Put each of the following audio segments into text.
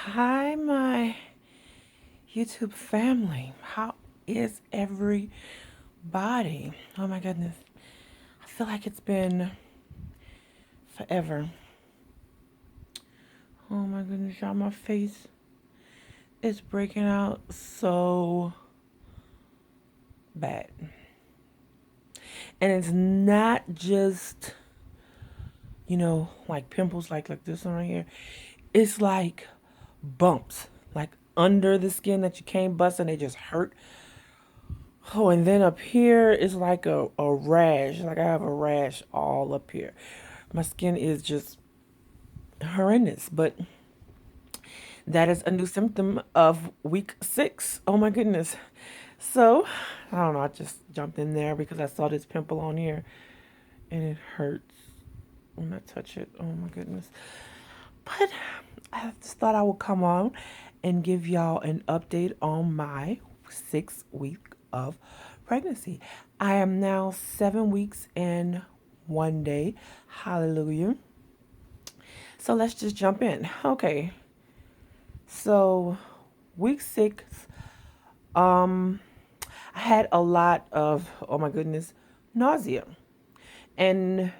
Hi, my YouTube family. How is everybody? Oh my goodness. I feel like it's been forever. Oh my goodness, y'all. My face is breaking out so bad. And it's not just, like pimples like this one right here. It's like bumps, like under the skin that you can't bust and they just hurt. Oh, and then up here is like a rash. Like I have a rash all up here. My skin is just horrendous. But that is a new symptom of week 6. Oh my goodness. So, I don't know. I just jumped in there because I saw this pimple on here and it hurts when I touch it. Oh my goodness. But I just thought I would come on and give y'all an update on my 6 week of pregnancy. I am now 7 weeks and 1 day. Hallelujah. So let's just jump in. Okay. So week 6, I had a lot of, oh my goodness, nausea and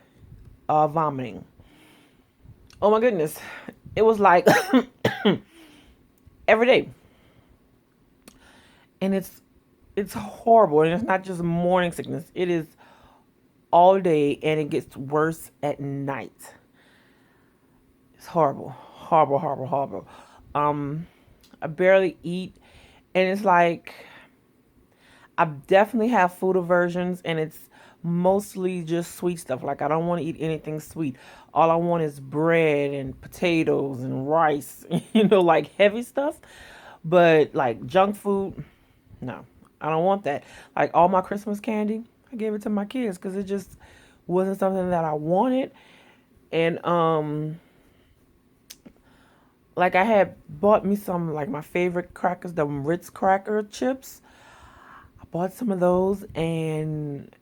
vomiting. Oh my goodness. It was like every day. And it's horrible, and it's not just morning sickness. It is all day, and it gets worse at night. It's horrible, horrible, horrible, horrible. I barely eat, and it's like I definitely have food aversions, and it's mostly just sweet stuff. Like I don't want to eat anything sweet. All I want is bread and potatoes and rice, like heavy stuff. But like junk food, no, I don't want that. Like all my Christmas candy, I gave it to my kids because it just wasn't something that I wanted. And like I had bought me some like my favorite crackers, the Ritz cracker chips. I bought some of those and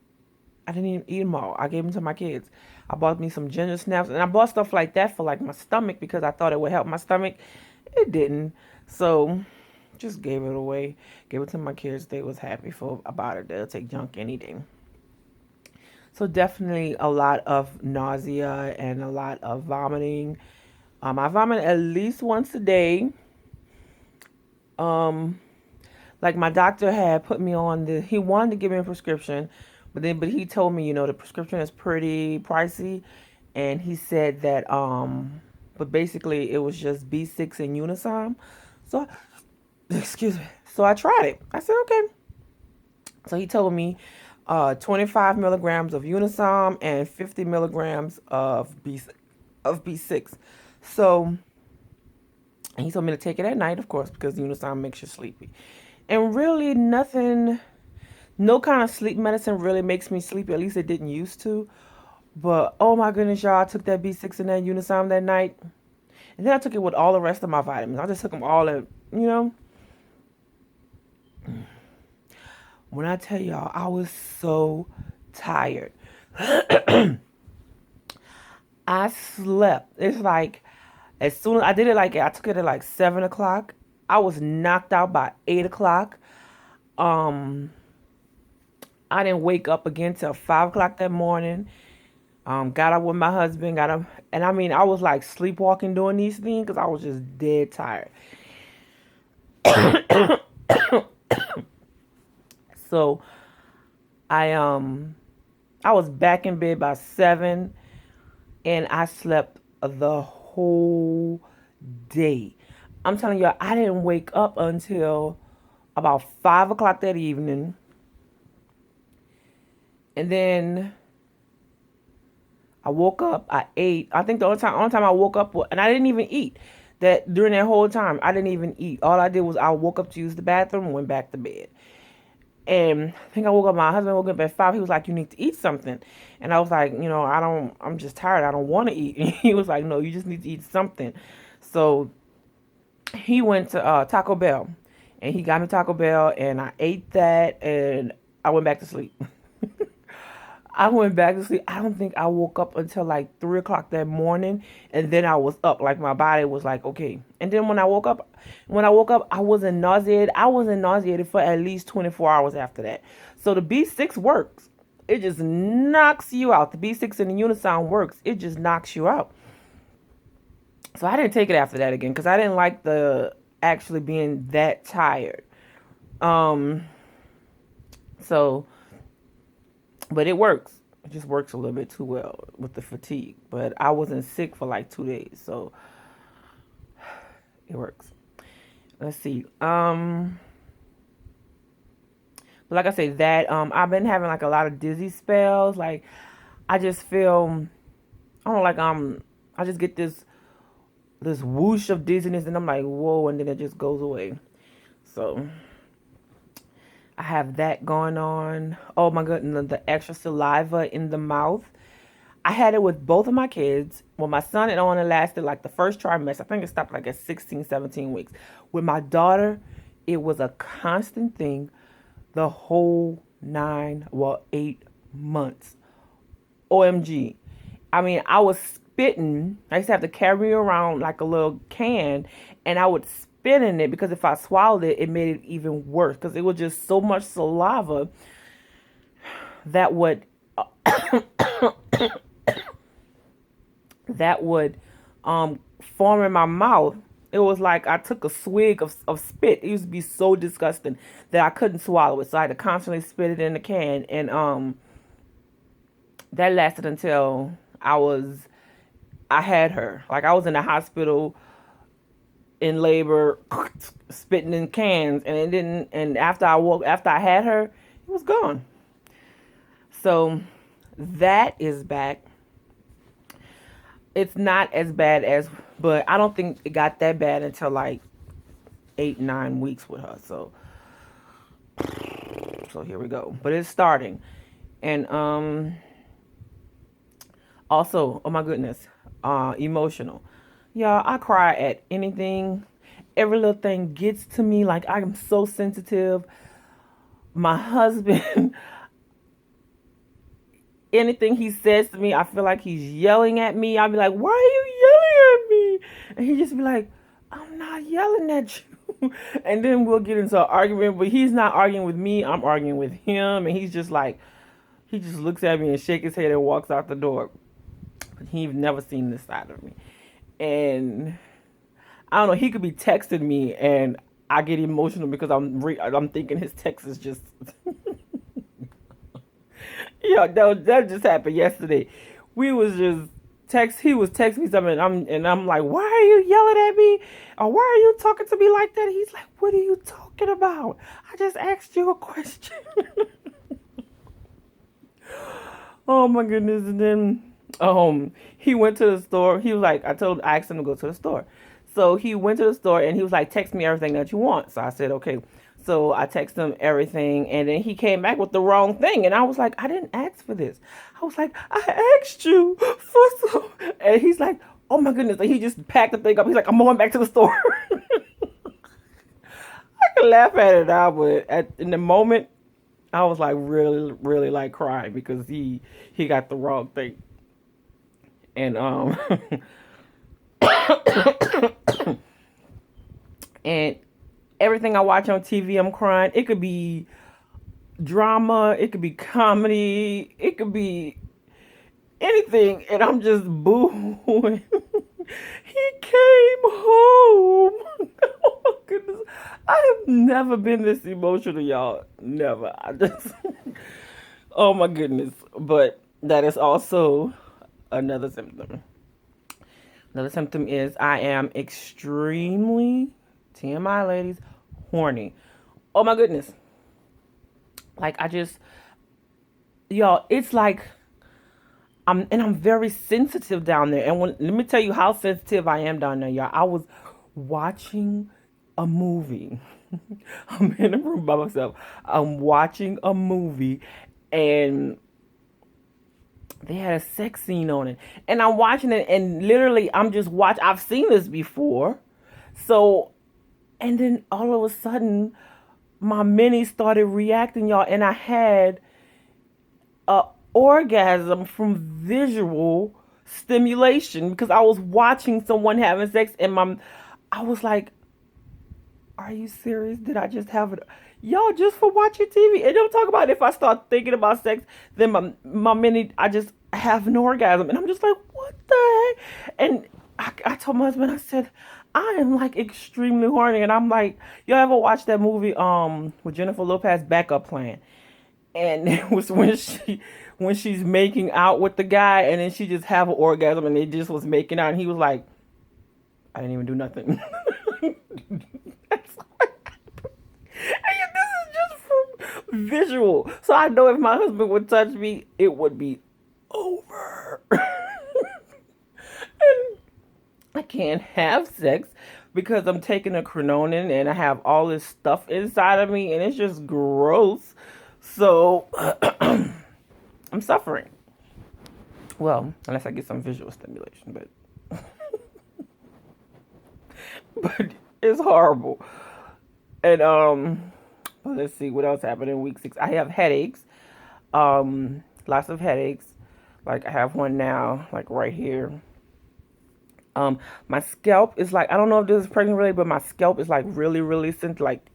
I didn't even eat them all. I gave them to my kids. I bought me some ginger snaps and I bought stuff like that for like my stomach because I thought it would help my stomach. It didn't. So just gave it away. Gave it to my kids. They was happy for about it. They'll take junk any day. So definitely a lot of nausea and a lot of vomiting. I vomit at least once a day. Um, like my doctor had put me on he wanted to give me a prescription, but he told me, the prescription is pretty pricey, and he said that but basically it was just B6 and unisom. So, excuse me. So I tried it. I said okay. So he told me 25 milligrams of unisom and 50 milligrams of B6. So he told me to take it at night, of course, because unisom makes you sleepy. And really, nothing, no kind of sleep medicine really makes me sleepy. At least it didn't used to. But oh my goodness, y'all, I took that B6 and that unisom that night. And then I took it with all the rest of my vitamins. I just took them all in, When I tell y'all, I was so tired. I slept. It's like as soon as I did it, like I took it at like 7 o'clock. I was knocked out by 8 o'clock. Um, I didn't wake up again till 5 o'clock that morning. Got up with my husband. Got up, and I mean, I was like sleepwalking doing these things because I was just dead tired. So I I was back in bed by 7, and I slept the whole day. I'm telling you, I didn't wake up until about 5 o'clock that evening. And then I woke up, I ate. I think the only time I woke up, and I didn't even eat. That during that whole time, I didn't even eat. All I did was I woke up to use the bathroom and went back to bed. And I think I woke up, my husband woke up at 5. He was like, "You need to eat something." And I was like, I'm just tired. I don't want to eat. And he was like, "No, you just need to eat something." So he went to Taco Bell, and he got me Taco Bell, and I ate that, and I went back to sleep. I went back to sleep. I don't think I woke up until like 3 o'clock that morning, and then I was up. Like my body was like, okay. And then when I woke up, I wasn't nauseated. I wasn't nauseated for at least 24 hours after that. So the B6 works. It just knocks you out. The B6 and the unisom works. It just knocks you out. So I didn't take it after that again because I didn't like the actually being that tired. Um, so but it works. It just works a little bit too well with the fatigue. But I wasn't sick for like 2 days, so it works. Let's see. But like I say, that I've been having like a lot of dizzy spells. Like I just feel, I don't know, like I just get this whoosh of dizziness, and I'm like, whoa, and then it just goes away. So I have that going on. Oh my goodness, the extra saliva in the mouth. I had it with both of my kids. Well, my son, it only lasted like the first trimester. I think it stopped like at 16, 17 weeks. With my daughter, it was a constant thing the whole 8 months. OMG. I mean, I was spitting. I used to have to carry around like a little can, and I would spit in it because if I swallowed it, it made it even worse because it was just so much saliva that would that would form in my mouth. It was like I took a swig of spit. It used to be so disgusting that I couldn't swallow it. So I had to constantly spit it in the can. And that lasted until I had her. Like I was in the hospital in labor, spitting in cans, and it didn't. And after I had her, it was gone. So that is back. It's not as bad as, but I don't think it got that bad until like 8, 9 weeks with her. So here we go. But it's starting, and also, oh my goodness, emotional. Y'all, I cry at anything. Every little thing gets to me. Like I am so sensitive. My husband, anything he says to me, I feel like he's yelling at me. I'll be like, why are you yelling at me? And he just be like, I'm not yelling at you. And then we'll get into an argument, but he's not arguing with me. I'm arguing with him. And he's just like, he just looks at me and shakes his head and walks out the door. But he's never seen this side of me. And I don't know, he could be texting me and I get emotional because I'm thinking his text is just yeah, that just happened yesterday. We was just he was texting me something, and I'm like, why are you yelling at me? Or why are you talking to me like that? He's like, what are you talking about? I just asked you a question. Oh my goodness. And then he went to the store. He was like, I asked him to go to the store. So he went to the store and he was like, text me everything that you want. So I said, okay. So I texted him everything, and then he came back with the wrong thing. And I was like, I didn't ask for this. I was like, I asked you for some. And he's like, oh my goodness. And he just packed the thing up. He's like, I'm going back to the store. I can laugh at it now, but in the moment, I was like really, really like crying because he got the wrong thing. And and everything I watch on TV, I'm crying. It could be drama, it could be comedy, it could be anything, and I'm just booing. He came home. Oh my goodness. I have never been this emotional, y'all. Never. I just oh my goodness. But that is also another symptom. Another symptom is I am extremely, TMI ladies, horny. Oh my goodness. Like y'all, it's like I'm very sensitive down there. And let me tell you how sensitive I am down there, y'all. I was watching a movie. I'm in a room by myself. I'm watching a movie, and they had a sex scene on it. And I'm watching it, and literally I'm just I've seen this before. So, and then all of a sudden, my mini started reacting, y'all, and I had orgasm from visual stimulation because I was watching someone having sex and I was like, are you serious? Did I just have it? Y'all just for watching TV. And don't talk about if I start thinking about sex, then my minute I just have an orgasm. And I'm just like, what the heck? And I told my husband, I said, I am like extremely horny. And I'm like, y'all ever watch that movie with Jennifer Lopez, Backup Plan? And it was when she's making out with the guy and then she just have an orgasm and they just was making out and he was like, I didn't even do nothing. And this is just from visual. So I know if my husband would touch me, it would be over. And I can't have sex because I'm taking a crinone and I have all this stuff inside of me and it's just gross. So I'm suffering. Well, unless I get some visual stimulation, but it's horrible. And well, let's see what else happened in week 6. I have headaches. Lots of headaches. Like I have one now, like right here. My scalp is like, I don't know if this is pregnant related, but my scalp is like really, really sensitive. Like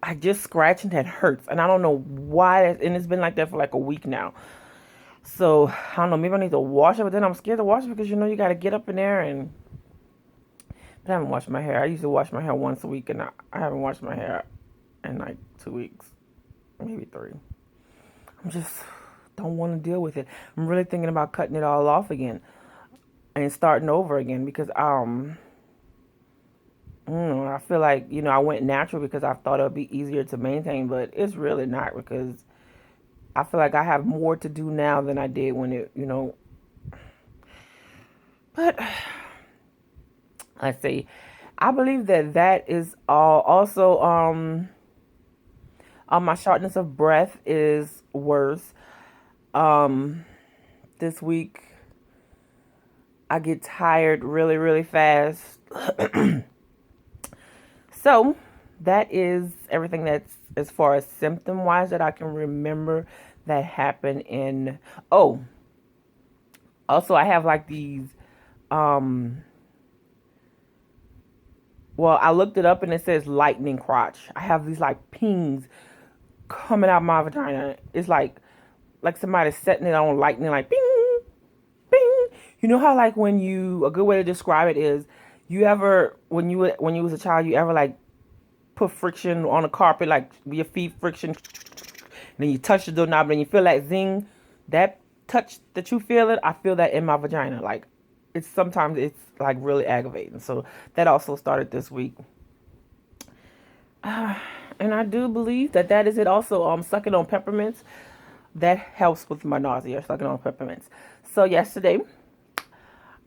I just scratch and that hurts. And I don't know why. And it's been like that for like a week now. So I don't know, maybe I need to wash it, but then I'm scared to wash it because you know you got to get up in there and. But I haven't washed my hair. I used to wash my hair once a week, and I haven't washed my hair in like 2 weeks, maybe 3. I'm just don't want to deal with it. I'm really thinking about cutting it all off again and starting over again because I feel like I went natural because I thought it would be easier to maintain, but it's really not because I feel like I have more to do now than I did when it. But let's see. I believe that is all. Also, my shortness of breath is worse. This week I get tired really, really fast. So that is everything that's as far as symptom wise that I can remember that happened in. Oh, also I have like these. Well, I looked it up and it says lightening crotch. I have these like pings coming out my vagina. It's like somebody setting it on lightning, like bing, bing. You know how like a good way to describe it is, you ever when you was a child, you ever like put friction on a carpet, like your feet friction, and then you touch the doorknob and you feel that zing, that touch that you feel it. I feel that in my vagina, like. Sometimes it's like really aggravating. So that also started this week. And I do believe that is it also. Sucking on peppermints, that helps with my nausea, sucking on peppermints. So yesterday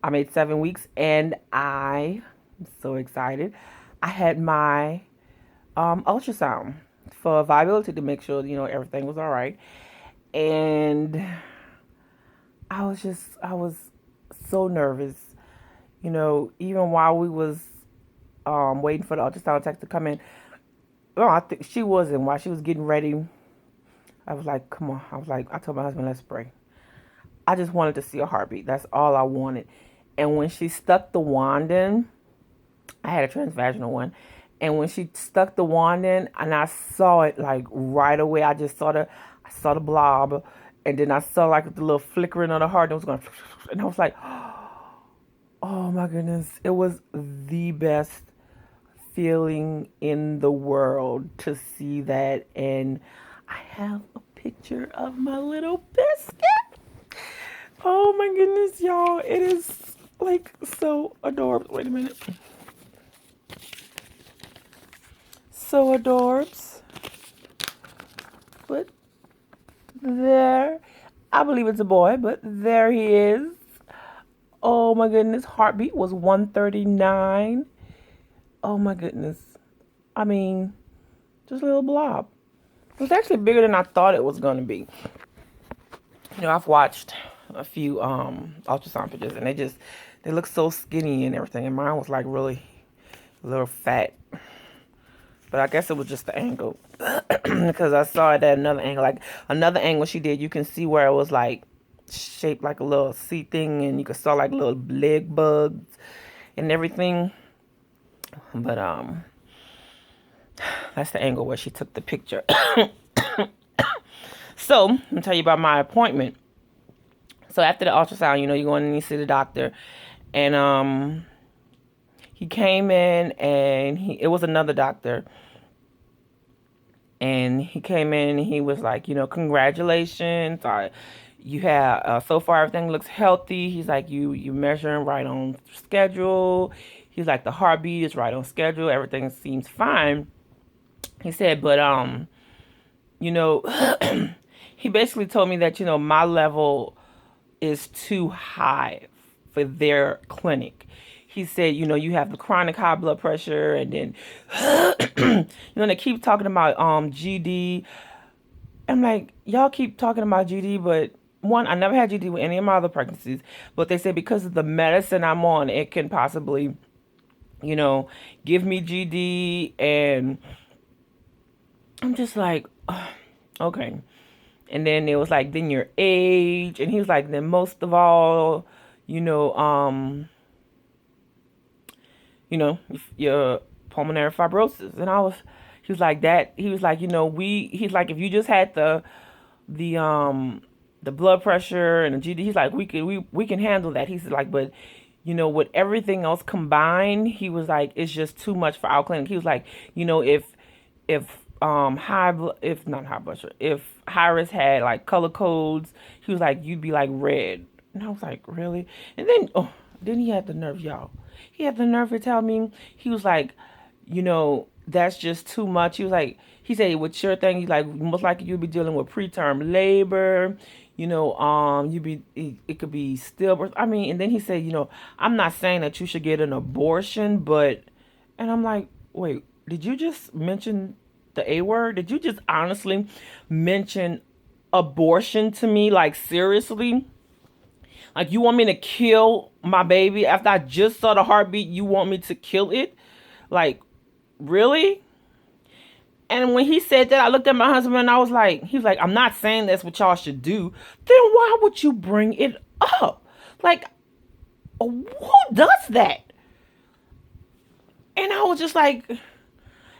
I made 7 weeks and I'm so excited. I had my ultrasound for Viability to make sure everything was all right. And I was so nervous, even while we was waiting for the ultrasound tech to come in. Well, I think she wasn't. While she was getting ready, I was like, come on. I told my husband, let's pray. I just wanted to see a heartbeat. That's all I wanted. And when she stuck the wand in, I had a transvaginal one. And when she stuck the wand in and I saw it like right away, I saw the blob. And then I saw like the little flickering of the heart. And it was going, and I was like, oh my goodness. It was the best feeling in the world to see that. And I have a picture of my little biscuit. Oh my goodness, y'all. It is like so adorable. Wait a minute. So adorbs. But there, I believe it's a boy, but there he is. Oh my goodness, heartbeat was 139. Oh my goodness. I mean, just a little blob. It was actually bigger than I thought it was going to be. I've watched a few ultrasound pictures and they look so skinny and everything. And mine was like really a little fat. But I guess it was just the angle. Because I saw it at another angle. Like another angle she did, you can see where it was like shaped like a little sea thing, and you could saw like little leg bugs and everything. But that's the angle where she took the picture. So let me tell you about my appointment. So after the ultrasound, you go in and you see the doctor, and he came in, and it was another doctor. And he came in and he was like, congratulations. You have, so far everything looks healthy. He's like, you measuring right on schedule. He's like, the heartbeat is right on schedule. Everything seems fine. He said, but, he basically told me that, my level is too high for their clinic. He said, you have the chronic high blood pressure, and then, they keep talking about GD. I'm like, y'all keep talking about GD, but one, I never had GD with any of my other pregnancies, but they said because of the medicine I'm on, it can possibly, give me GD, and I'm just like, okay. And then it was like, then your age, and he was like, then most of all, your pulmonary fibrosis. And he was like that. He was like, he's like, if you just had the blood pressure and the GD, he's like, we can handle that. He's like, but with everything else combined, he was like, it's just too much for our clinic. He was like, if if not high blood pressure, if high risk had like color codes, he was like, you'd be like red. And I was like, really? And then he had the nerve, y'all. He had the nerve to tell me, he was like, that's just too much. He said, with your thing, he's like, most likely you'll be dealing with preterm labor, it could be stillbirth. I mean, and then he said, I'm not saying that you should get an abortion, but, and I'm like, wait, did you just mention the A word? Did you just honestly mention abortion to me? Like, seriously? Like, you want me to kill my baby after I just saw the heartbeat? You want me to kill it? Like, really? And when he said that, I looked at my husband and I was like, he was like, I'm not saying that's what y'all should do. Then why would you bring it up? Like, who does that? And I was just like,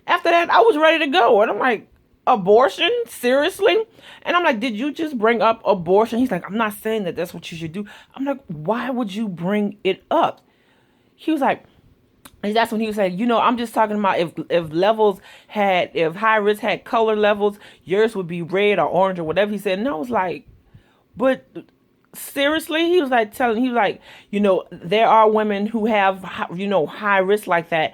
after that, I was ready to go. And I'm like, abortion? Seriously? And I'm like, did you just bring up abortion? He's like, I'm not saying that that's what you should do. I'm like, why would you bring it up? He was like, and that's when he was saying, I'm just talking about if high risk had color levels, yours would be red or orange or whatever he said. And I was like, but seriously? He was like, there are women who have, high risk like that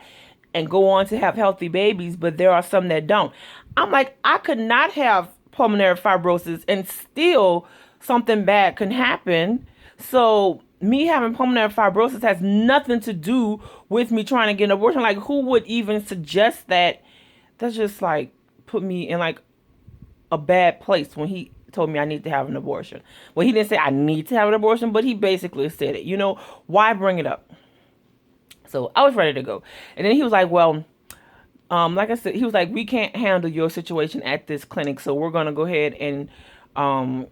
and go on to have healthy babies, but there are some that don't. I'm like, I could not have pulmonary fibrosis and still something bad can happen. So me having pulmonary fibrosis has nothing to do with me trying to get an abortion. Like, who would even suggest that? That's just like put me in like a bad place when he told me I need to have an abortion. Well, he didn't say I need to have an abortion, but he basically said it. Why bring it up? So I was ready to go. And then he was like, well, like I said, he was like, we can't handle your situation at this clinic, so we're going to go ahead and, I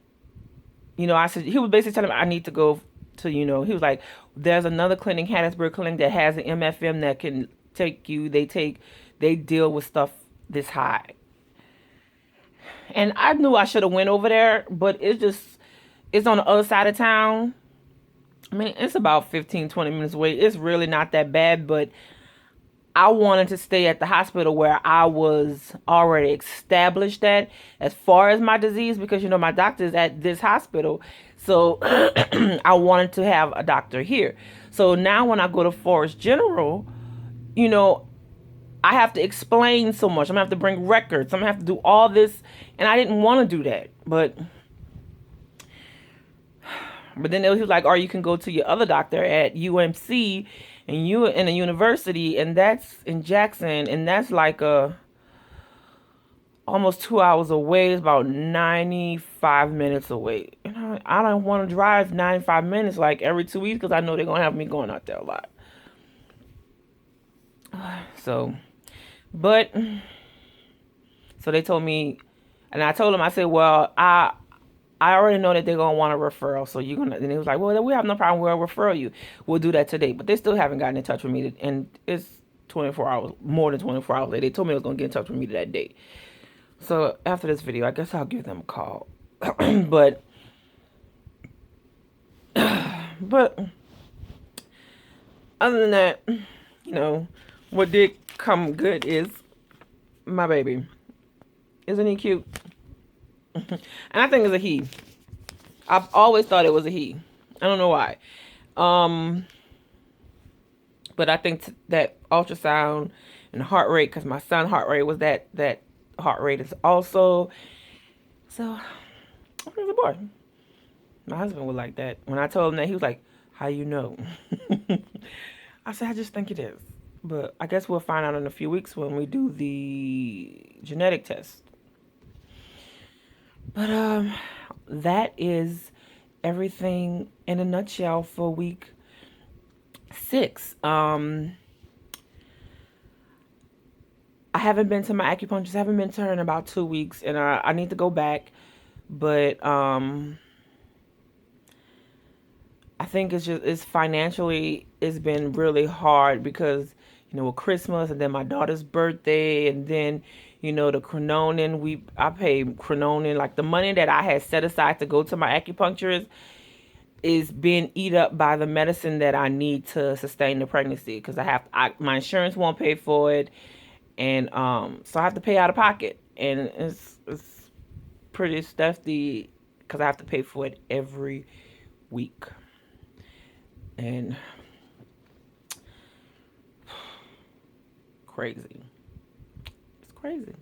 said, he was basically telling me I need to go to, he was like, there's another clinic, Hattiesburg Clinic, that has an MFM that can take you, they deal with stuff this high. And I knew I should have went over there, but it's on the other side of town. I mean, it's about 15, 20 minutes away. It's really not that bad, but I wanted to stay at the hospital where I was already established at as far as my disease, because, my doctor's at this hospital. So I wanted to have a doctor here. So now when I go to Forest General, I have to explain so much. I'm going to have to bring records. I'm going to have to do all this. And I didn't want to do that. But then he was like, or you can go to your other doctor at UMC and you in a university, and that's in Jackson, and that's like almost 2 hours away. It's about 95 minutes away. And I don't want to drive 95 minutes like every 2 weeks, because I know they're going to have me going out there a lot. So they told me, and I told them, I said, well, I I already know that they're gonna want a referral, so you're gonna. And he was like, "Well, we have no problem. We'll refer you. We'll do that today." But they still haven't gotten in touch with me, and it's 24 hours, more than 24 hours later. They told me they was gonna get in touch with me that day. So after this video, I guess I'll give them a call. but but other than that, what did come good is my baby. Isn't he cute? And I think it's a he. I've always thought it was a he. I don't know why. But I think that ultrasound and the heart rate, because my son's heart rate was that heart rate is also. So I think it's a boy. My husband was like that. When I told him that, he was like, "How you know?" I said, "I just think it is." But I guess we'll find out in a few weeks when we do the genetic test. But that is everything in a nutshell for week 6. I haven't been to my acupuncturist. I haven't been to her in about 2 weeks, and I need to go back. But I think it's financially, it's been really hard because with Christmas and then my daughter's birthday and then the crinone, I pay crinone, like the money that I had set aside to go to my acupuncturist is being eat up by the medicine that I need to sustain the pregnancy, because my insurance won't pay for it, and so I have to pay out of pocket, and it's pretty stuffy because I have to pay for it every week. And crazy. It's crazy.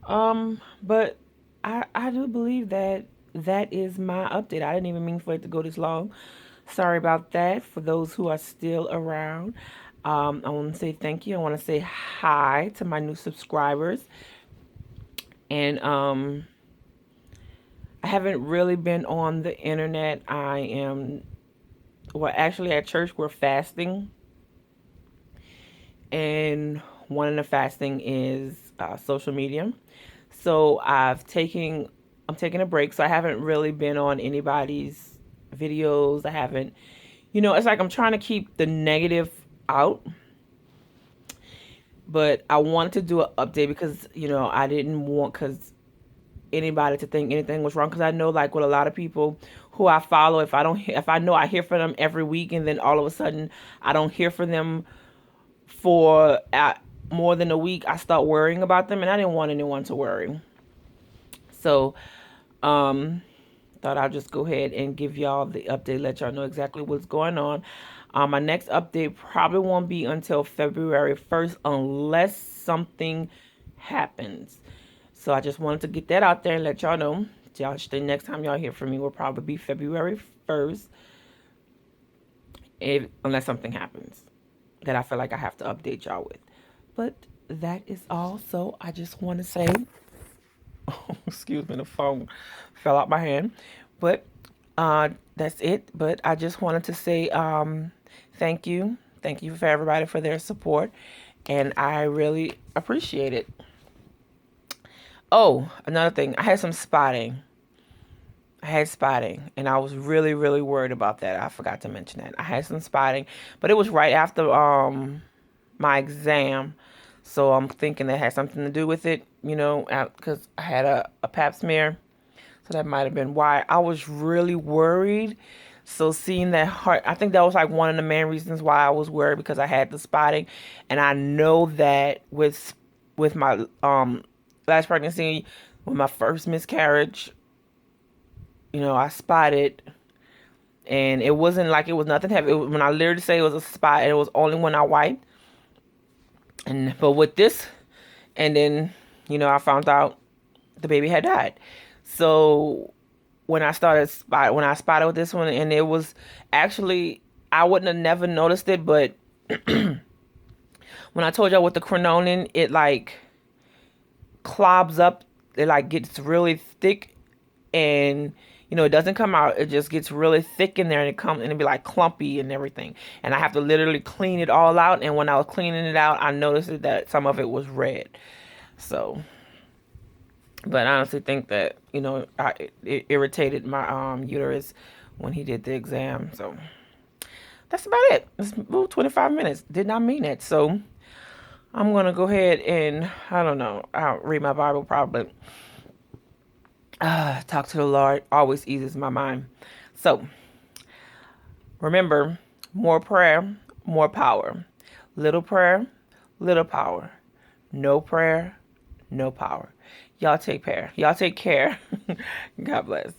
But I do believe that is my update. I didn't even mean for it to go this long. Sorry about that. For those who are still around, I want to say thank you. I want to say hi to my new subscribers. And I haven't really been on the internet. Actually at church we're fasting. And one of the fasting is social media. So I'm taking a break. So I haven't really been on anybody's videos. I haven't, it's like I'm trying to keep the negative out. But I wanted to do an update because, I didn't want anybody to think anything was wrong. Because I know, like with a lot of people who I follow, if I know I hear from them every week and then all of a sudden I don't hear from them for more than a week, I start worrying about them, and I didn't want anyone to worry. So thought I'll just go ahead and give y'all the update, let y'all know exactly what's going on. My next update probably won't be until February 1st unless something happens. So I just wanted to get that out there and let y'all know. The next time y'all hear from me will probably be February 1st, unless something happens that I feel like I have to update y'all with. But that is all. So I just want to say, excuse me, the phone fell out my hand. But that's it. But I just wanted to say thank you. Thank you for everybody for their support. And I really appreciate it. Oh, another thing. I had some spotting. And I was really, really worried about that. I forgot to mention that. I had some spotting, but it was right after my exam. So I'm thinking that had something to do with it, because I had a pap smear. So that might have been why I was really worried. So seeing that heart, I think that was like one of the main reasons why I was worried, because I had the spotting. And I know that with my last pregnancy, with my first miscarriage, I spotted, and it wasn't like it was nothing heavy. When I literally say it was a spot, and it was only when I wiped. But with this, and then, I found out the baby had died. So when I spotted with this one, and it was actually, I wouldn't have never noticed it, but when I told y'all with the crinone, it like clobs up, it like gets really thick, and it doesn't come out. It just gets really thick in there, and it'd be like clumpy and everything. And I have to literally clean it all out. And when I was cleaning it out, I noticed that some of it was red. So But I honestly think that, it irritated my uterus when he did the exam. So that's about it. It's 25 minutes. Did not mean it. So I'm going to go ahead and, I don't know, I'll read my Bible probably. Talk to the Lord always eases my mind. So remember, more prayer, more power. Little prayer, little power. No prayer, no power. Y'all take care. God bless.